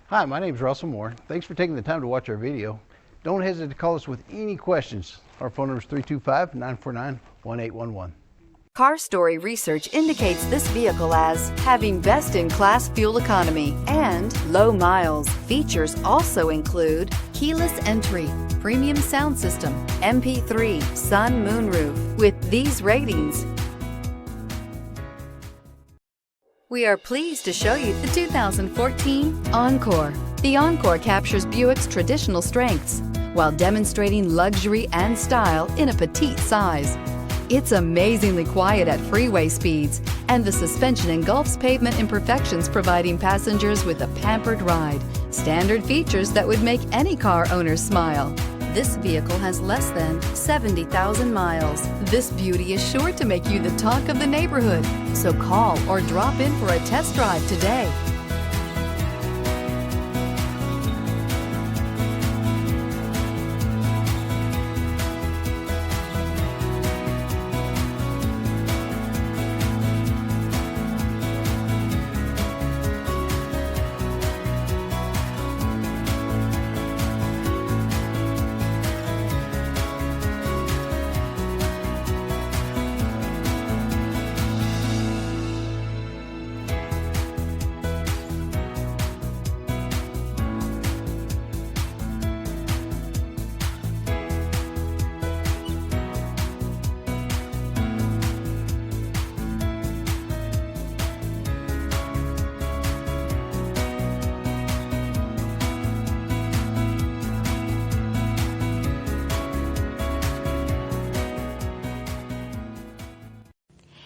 Hi, my name is Russell Moore. Thanks for taking the time to watch our video. Don't hesitate to call us with any questions. Our phone number is 325-949-1811. Car Story research indicates this vehicle as having best-in-class fuel economy and low miles. Features also include keyless entry, premium sound system, MP3, sun moonroof. With these ratings, we are pleased to show you the 2014 Encore. The Encore captures Buick's traditional strengths while demonstrating luxury and style in a petite size. It's amazingly quiet at freeway speeds, and the suspension engulfs pavement imperfections, providing passengers with a pampered ride. Standard features that would make any car owner smile. This vehicle has less than 70,000 miles. This beauty is sure to make you the talk of the neighborhood. So call or drop in for a test drive today.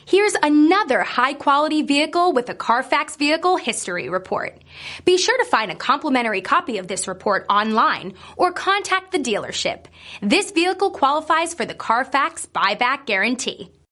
Here's another high-quality vehicle with a Carfax Vehicle History Report. Be sure to find a complimentary copy of this report online or contact the dealership. This vehicle qualifies for the Carfax Buyback Guarantee.